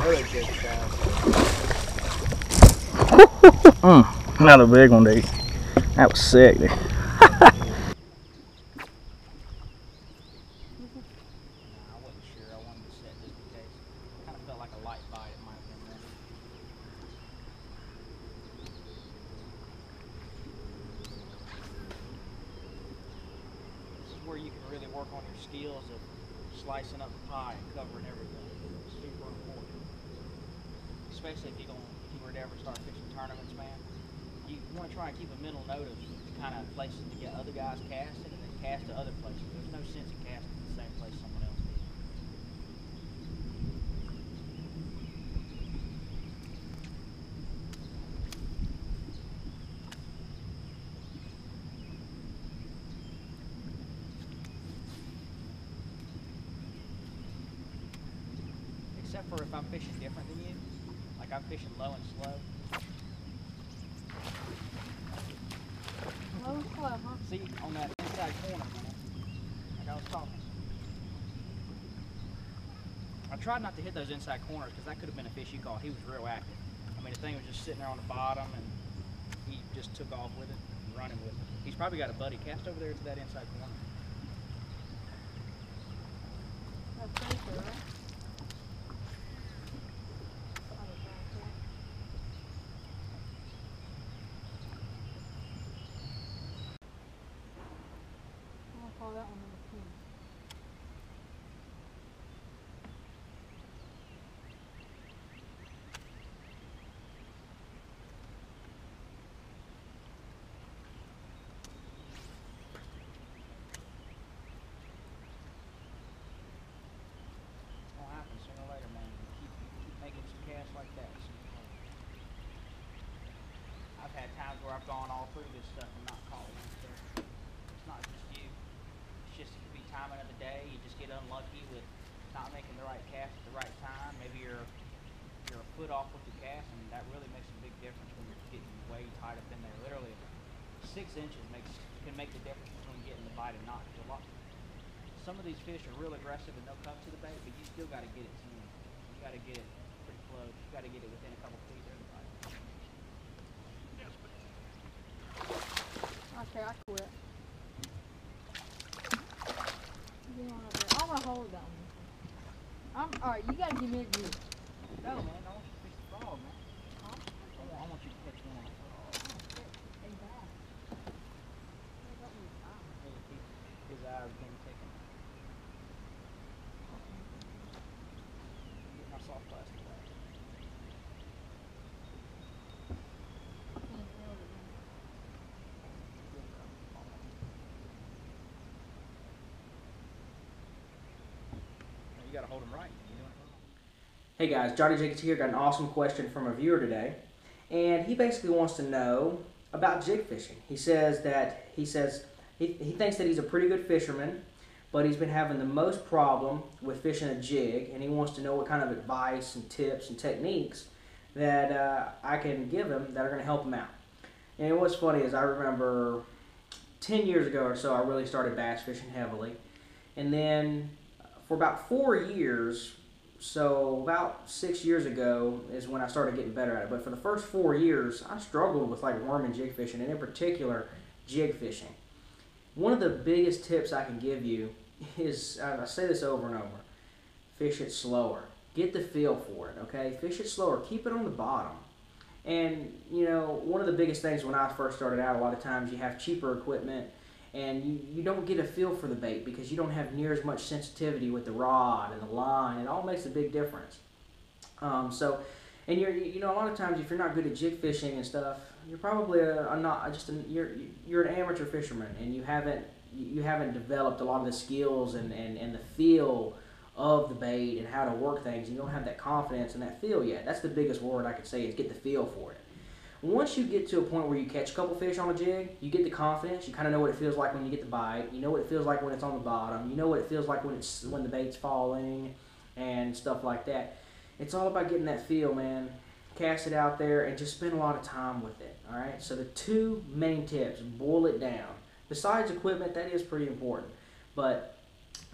another big cast. Another big one, dude. That was sick, dude. I wasn't sure. I wanted to set just in case. Kind of felt like a light bite. It might have been there. This is where you can really work on your skills of slicing up the pie and covering everything. It's super important. Especially if you were to ever start fishing tournaments, man. You want to try and keep a mental note of the kind of places to get other guys casting and then cast to other places. There's no sense in casting to the same place someone else did. Except for if I'm fishing different than you, like I'm fishing low and slow. Low and slow, huh? See, on that inside corner, man, like I was talking. I tried not to hit those inside corners because that could have been a fish you caught. He was real active. I mean, the thing was just sitting there on the bottom and he just took off with it and running with it. He's probably got a buddy. Cast over there to that inside corner. That's safer, right? I'll call that one number 10. It's gonna happen sooner or later, man. You keep making some casts like that. I've had times where I've gone all through this stuff and not caught one. So it's not just you. It's just it could be timing of the day. You just get unlucky with not making the right cast at the right time. Maybe you're a foot off with the cast, and that really makes a big difference when you're getting way tied up in there. Literally, 6 inches can make the difference between getting the bite and not. Some of these fish are real aggressive and they'll come to the bait, but you still got to get it to them. You got to get it pretty close. You got to get it within a couple feet of the bite. Okay, I quit. I'm gonna hold that one. Alright, you gotta give me a juice. No, man, I want you to fish the frog, man. Huh? I want you to catch one on the frog. His eyes been taken. Get my soft plastic bag. You gotta hold them right. Hey guys, Johnny Jenkins here. Got an awesome question from a viewer today, and he basically wants to know about jig fishing. He says he thinks that he's a pretty good fisherman, but he's been having the most problem with fishing a jig, and he wants to know what kind of advice and tips and techniques that I can give him that are going to help him out. And what's funny is I remember 10 years ago or so, I really started bass fishing heavily, and then for about 4 years, so about 6 years ago is when I started getting better at it. But for the first 4 years, I struggled with like worm and jig fishing, and in particular, jig fishing. One of the biggest tips I can give you is, I say this over and over, fish it slower. Get the feel for it, okay? Fish it slower. Keep it on the bottom. And, you know, one of the biggest things when I first started out, a lot of times you have cheaper equipment, and you don't get a feel for the bait because you don't have near as much sensitivity with the rod and the line. It all makes a big difference. And you know, a lot of times if you're not good at jig fishing and stuff, you're probably you're an amateur fisherman, and you haven't developed a lot of the skills and the feel of the bait and how to work things. You don't have that confidence and that feel yet. That's the biggest word I could say, is get the feel for it. Once you get to a point where you catch a couple fish on a jig, you get the confidence. You kind of know what it feels like when you get the bite. You know what it feels like when it's on the bottom. You know what it feels like when the bait's falling and stuff like that. It's all about getting that feel, man. Cast it out there and just spend a lot of time with it. All right. So the 2 main tips: boil it down. Besides equipment, that is pretty important, but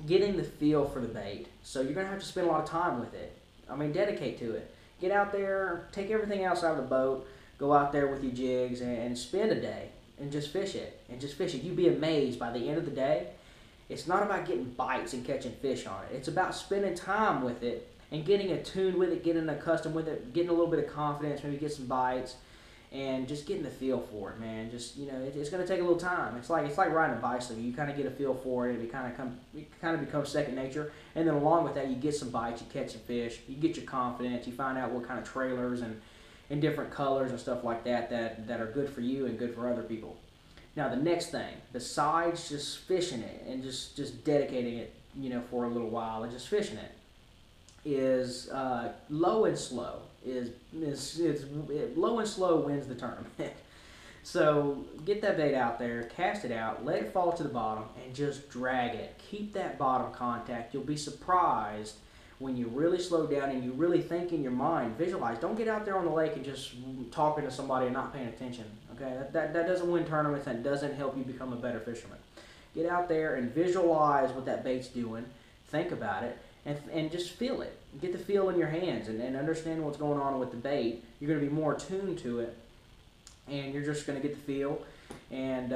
getting the feel for the bait. So you're gonna have to spend a lot of time with it. I mean, dedicate to it. Get out there, take everything else out of the boat, go out there with your jigs and spend a day and just fish it. And just fish it. You'd be amazed by the end of the day. It's not about getting bites and catching fish on it. It's about spending time with it and getting attuned with it, getting accustomed with it, getting a little bit of confidence, maybe get some bites, and just getting the feel for it, man. Just, you know, it's going to take a little time. It's like riding a bicycle. You kind of get a feel for it. It kind of becomes second nature. And then along with that, you get some bites, you catch some fish, you get your confidence, you find out what kind of trailers and different colors and stuff like that are good for you and good for other people. Now the next thing, besides just fishing it and just dedicating it, you know, for a little while and just fishing it, is low and slow. Low and slow wins the tournament. So get that bait out there, cast it out, let it fall to the bottom, and just drag it. Keep that bottom contact. You'll be surprised when you really slow down and you really think in your mind, visualize. Don't get out there on the lake and just talking to somebody and not paying attention. Okay, that doesn't win tournaments and doesn't help you become a better fisherman. Get out there and visualize what that bait's doing. Think about it. And just feel it. Get the feel in your hands and understand what's going on with the bait. You're going to be more attuned to it, and you're just going to get the feel. And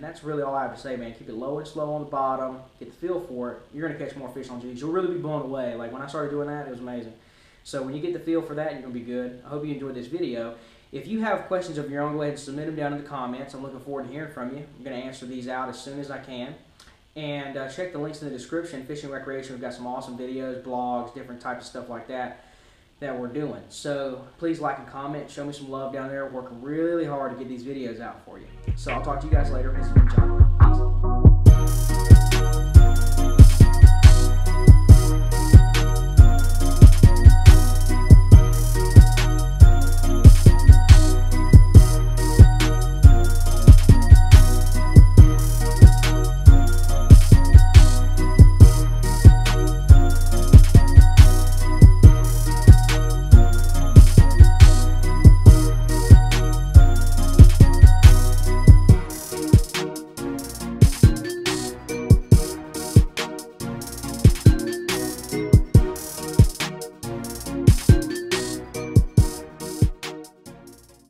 that's really all I have to say, man. Keep it low and slow on the bottom. Get the feel for it. You're going to catch more fish on jigs. You'll really be blown away. Like when I started doing that, it was amazing. So when you get the feel for that, you're going to be good. I hope you enjoyed this video. If you have questions of your own, go ahead and submit them down in the comments. I'm looking forward to hearing from you. I'm going to answer these out as soon as I can. And check the links in the description. Fishing Recreation, we've got some awesome videos, blogs, different types of stuff like that we're doing. So please like and comment. Show me some love down there. Working really hard to get these videos out for you. So I'll talk to you guys later. This has been John.